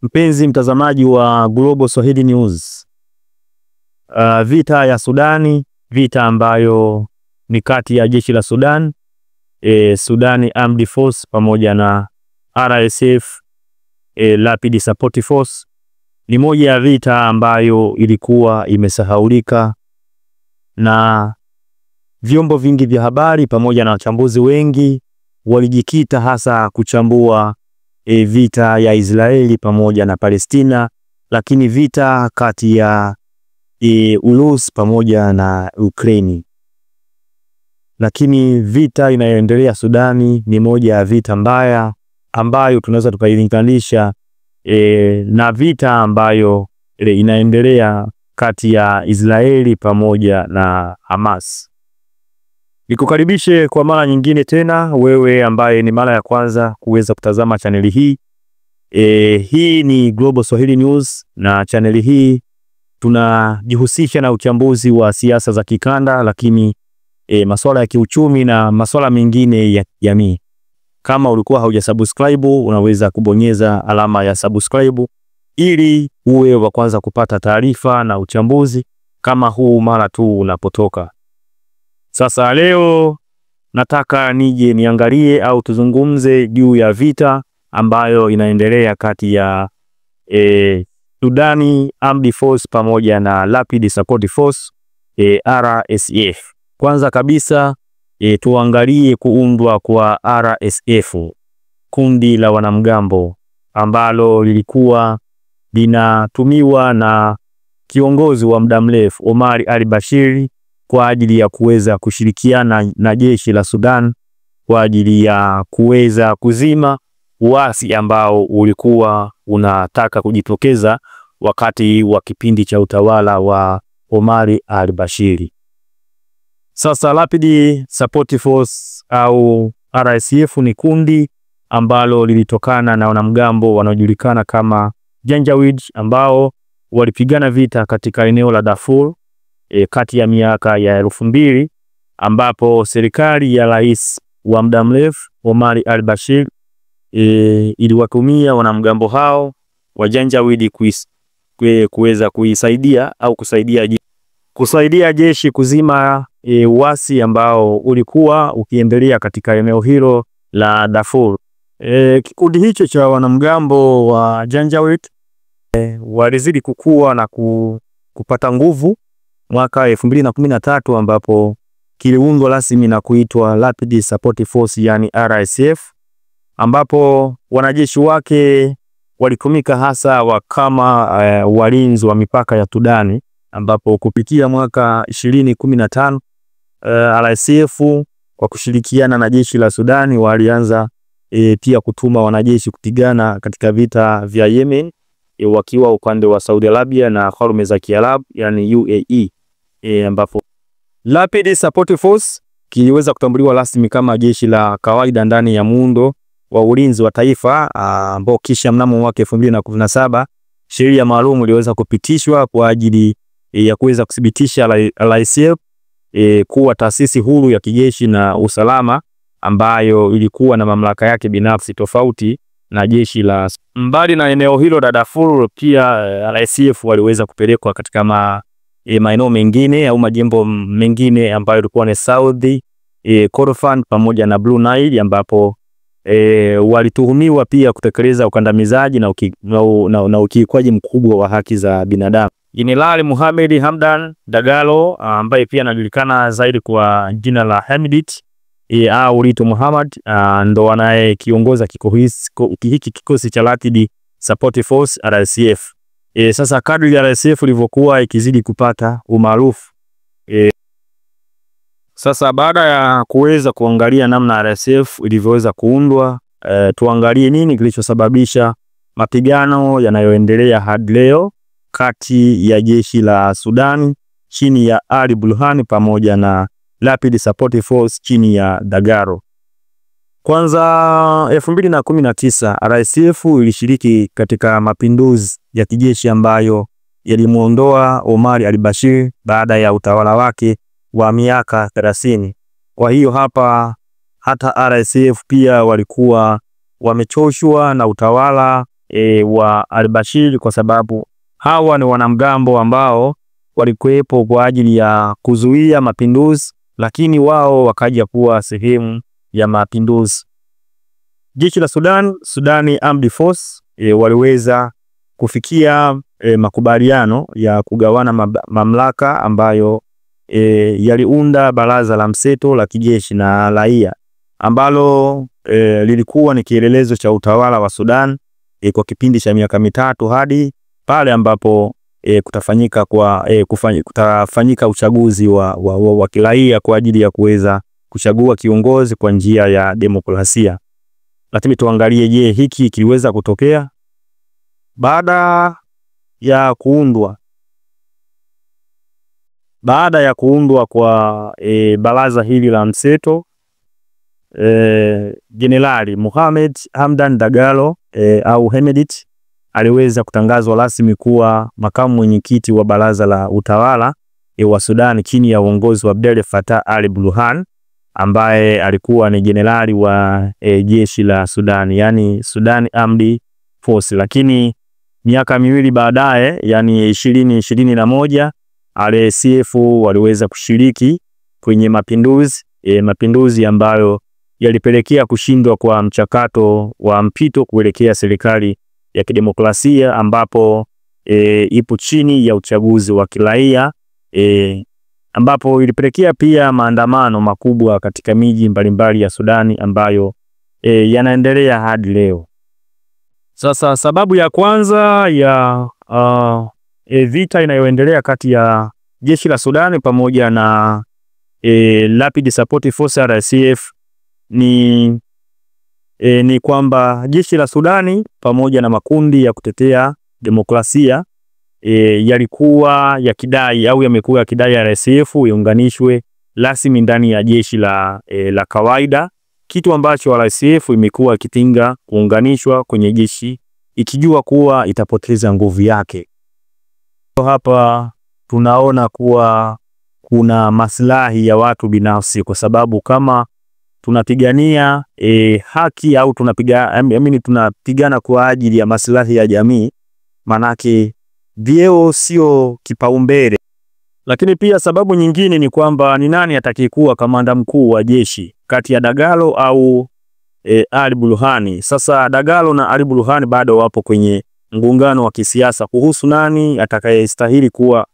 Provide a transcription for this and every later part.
Mpenzi mtazamaji wa Global Swahili News. Vita ya Sudani, vita ambayo ni kati ya jeshi la Sudan, Sudan Armed Force pamoja na RSF, Rapid Support Force, ni moja ya vita ambayo ilikuwa imesahaulika na vyombo vingi vya habari pamoja na wachambuzi wengi walijikita hasa kuchambua vita ya Israeli pamoja na Palestina, lakini vita kati ya Urusi pamoja na Ukraine. Lakini vita inayoendelea Sudani ni moja ya vita mbaya ambayo tunaweza tukailinganisha na vita ambayo inaendelea kati ya Israeli pamoja na Hamas. Nikukaribishe kwa mara nyingine tena wewe ambaye ni mara ya kwanza kuweza kutazama chaneli hii. Hii ni Global Swahili News, na chaneli hii tunajihusisha na uchambuzi wa siasa za kikanda, lakini masuala ya kiuchumi na masuala mengine ya jamii. Kama ulikuwa haujasubscribe, unaweza kubonyeza alama ya subscribe ili uwe wa kwanza kupata taarifa na uchambuzi kama huu mara tu unapotoka. Sasa leo nataka nije niangalie au tuzungumze juu ya vita ambayo inaendelea kati ya Sudani Armed Force pamoja na Rapid Support Force, RSF. Kwanza kabisa tuangalie kuundwa kwa RSF, kundi la wanamgambo ambalo lilikuwa linatumiwa na kiongozi wa muda mrefu Omar al-Bashir kwa ajili ya kuweza kushirikiana na jeshi la Sudan kwa ajili ya kuweza kuzima uasi ambao ulikuwa unataka kujitokeza wakati wa kipindi cha utawala wa Omar al-Bashir. Sasa Rapid Support Force au RSF ni kundi ambalo lilitokana na wanamgambo wanaojulikana kama Janjaweed ambao walipigana vita katika eneo la Darfur kati ya miaka ya 2000, ambapo serikali ya rais wa muda mrefu Omar al-Bashir iliwatumia wanamgambo hao wa Janjaweed kuweza kuisaidia au kusaidia jeshi kuzima uasi ambao ulikuwa ukiendelea katika eneo hilo la Darfur. Kikundi hicho cha wanamgambo wa Janjaweed walizidi kukua na kupata nguvu mwaka 2013, ambapo kiliundwa rasmi na kuitwa Rapid Support Force yani RSF, ambapo wanajeshi wake walitumika hasa kama walinzi wa mipaka ya Sudani, ambapo kupitia mwaka 2015 RSF kwa kushirikiana na jeshi la Sudani walianza pia kutuma wanajeshi kupigana katika vita vya Yemen wakiwa upande wa Saudi Arabia na Falme za Kiarabu yani UAE, ambapo Rapid Support Force kiliweza kutambuliwa rasmi kama jeshi la kawaida ndani ya muundo wa ulinzi wa taifa, ambao kisha mnamo mwaka 2017 sheria maalum iliweza kupitishwa kwa ajili ya kuweza kudhibitisha RSF kuwa taasisi huru ya kijeshi na usalama ambayo ilikuwa na mamlaka yake binafsi tofauti na jeshi la. Mbali na eneo hilo la Darfur, pia RSF waliweza kupelekwa katika maeneo mengine au majimbo mengine ambayo ilikuwa ni South Kordofan pamoja na Blue Nile, ambapo walituhumiwa pia kutekeleza ukandamizaji na ukiukwaji mkubwa wa haki za binadamu. Jenerali Mohamed Hamdan Dagalo ambaye pia anajulikana zaidi kwa jina la Hamidit au Lito Muhammad ndo anayekiongoza kikosi cha Rapid Support Force RSF. Sasa kadri ya RSF ilivyokuwa ikizidi kupata umaarufu, sasa baada ya kuweza kuangalia namna RSF ilivyoweza kuundwa, tuangalie nini kilichosababisha mapigano yanayoendelea hadi leo kati ya jeshi la Sudan chini ya Ali Burhan pamoja na Rapid Support Force chini ya Dagalo. Kwanza 2019 RSF ilishiriki katika mapinduzi ya kijeshi ambayo yalimuondoa Omar al-Bashir baada ya utawala wake wa miaka 30. Kwa hiyo hapa hata RSF pia walikuwa wamechoshwa na utawala wa al-Bashir, kwa sababu hawa ni wanamgambo ambao walikuwepo kwa ajili ya kuzuia mapinduzi, lakini wao wakaja kuwa sehemu ya mapinduzi. Jeshi la Sudan Armed Force waliweza kufikia makubaliano ya kugawana mamlaka ambayo yaliunda baraza la mseto la kijeshi na raia, ambalo lilikuwa ni kielelezo cha utawala wa Sudan kwa kipindi cha miaka mitatu hadi pale ambapo kutafanyika uchaguzi wa kiraia kwa ajili ya kuweza kuchagua kiongozi kwa njia ya demokrasia. Lakini tuangalie, je, hiki kiliweza kutokea? Baada ya kuundwa kwa baraza hili la mseto, Jenerali Mohamed Hamdan Dagalo au Hemedti aliweza kutangazwa rasmi kuwa makamu mwenyekiti wa baraza la utawala wa Sudan chini ya uongozi wa Abdel Fattah al-Burhan, ambaye alikuwa ni jenerali wa jeshi la Sudan, yani Sudan Armed Force. Lakini miaka miwili baadaye, yani 2021, RSF waliweza kushiriki kwenye mapinduzi ambayo yalipelekea kushindwa kwa mchakato wa mpito kuelekea serikali ya kidemokrasia, ambapo ipo chini ya uchaguzi wa kiraia, ambapo ilipelekea pia maandamano makubwa katika miji mbalimbali ya Sudani ambayo yanaendelea hadi leo. Sasa sababu ya kwanza ya vita inayoendelea kati ya jeshi la Sudani pamoja na Rapid Support Force RSF ni kwamba jeshi la Sudani pamoja na makundi ya kutetea demokrasia yalikuwa yakidai au yamekuwa yakidai RSF iunganishwe rasmi ndani ya jeshi la kawaida, kitu ambacho RSF imekuwa ikipinga kuunganishwa kwenye jeshi ikijua kuwa itapoteza nguvu yake. Hapa tunaona kuwa kuna maslahi ya watu binafsi, kwa sababu kama tunapigania haki au tunapigana kwa ajili ya maslahi ya jamii, manake vyeo sio kipaumbele. Lakini pia sababu nyingine ni kwamba ni nani atakayekuwa kamanda mkuu wa jeshi kati ya Dagalo au al-Burhan. Sasa Dagalo na al-Burhan bado wapo kwenye mgongano wa kisiasa kuhusu nani atakayestahili kuwa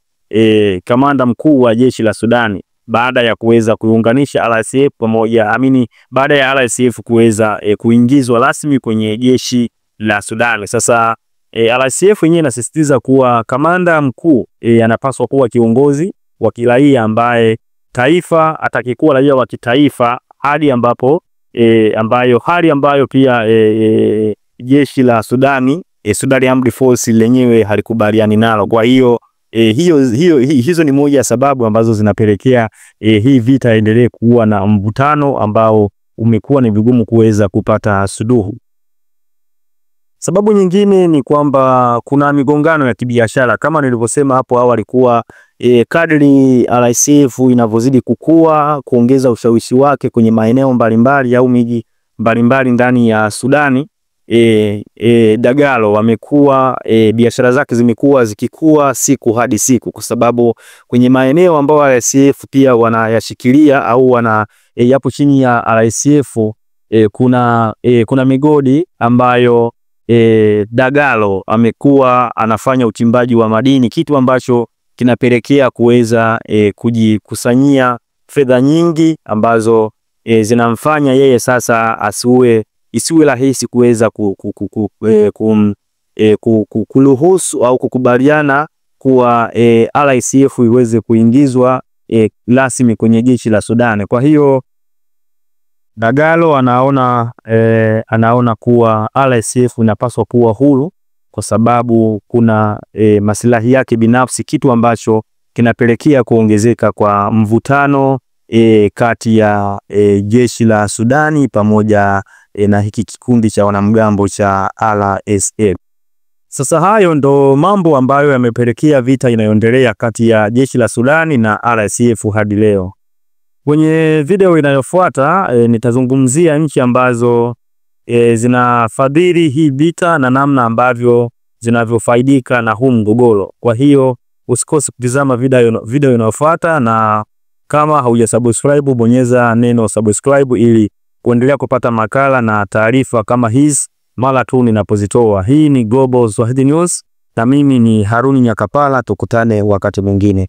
kamanda mkuu wa jeshi la Sudani, baada ya kuweza kuunganisha RSF baada ya RSF kuweza kuingizwa rasmi kwenye jeshi la Sudani. Sasa RSF yenyewe inasisitiza kuwa kamanda mkuu anapaswa kuwa kiongozi wa kiraia ambaye taifa atakayekuwa raia wa kitaifa, hali ambayo pia jeshi la Sudani Sudan Armed Force lenyewe halikubaliani nalo. Kwa hiyo hizo ni moja ya sababu ambazo zinapelekea hii vita endelee kuwa na mvutano ambao umekuwa ni vigumu kuweza kupata suluhu. Sababu nyingine ni kwamba kuna migongano ya kibiashara kama nilivyosema hapo awali kuwa kadri RSF inavyozidi kuongeza ushawishi wake kwenye maeneo mbalimbali au miji mbalimbali ndani ya Sudani, Dagalo wamekuwa biashara zake zimekuwa zikikua siku hadi siku, kwa sababu kwenye maeneo ambayo RSF pia wanayashikilia au yapo chini ya RSF kuna migodi ambayo Dagalo amekuwa anafanya uchimbaji wa madini, kitu ambacho kinapelekea kuweza kujikusanyia fedha nyingi ambazo zinamfanya yeye sasa isiwe rahisi kuweza kuruhusu au kukubaliana kuwa RSF iweze kuingizwa rasmi kwenye jeshi la Sudan. Kwa hiyo Dagalo anaona kuwa RSF inapaswa kuwa huru kwa sababu kuna maslahi yake binafsi, kitu ambacho kinapelekea kuongezeka kwa mvutano kati ya jeshi la Sudani pamoja na hiki kikundi cha wanamgambo cha RSF. Sasa hayo ndo mambo ambayo yamepelekea vita inayoendelea kati ya jeshi la Sudani na RSF hadi leo. Kwenye video inayofuata nitazungumzia nchi ambazo zinafadhili hii vita na namna ambavyo zinavyofaidika na huu mgogoro. Kwa hiyo usikose kutizama video inayofuata, na kama haujasubscribe bonyeza neno subscribe ili kuendelea kupata makala na taarifa kama hizi mara tu ninapozitoa. Hii ni Global Swahili News na mimi ni Haruni Nyakapala, tukutane wakati mwingine.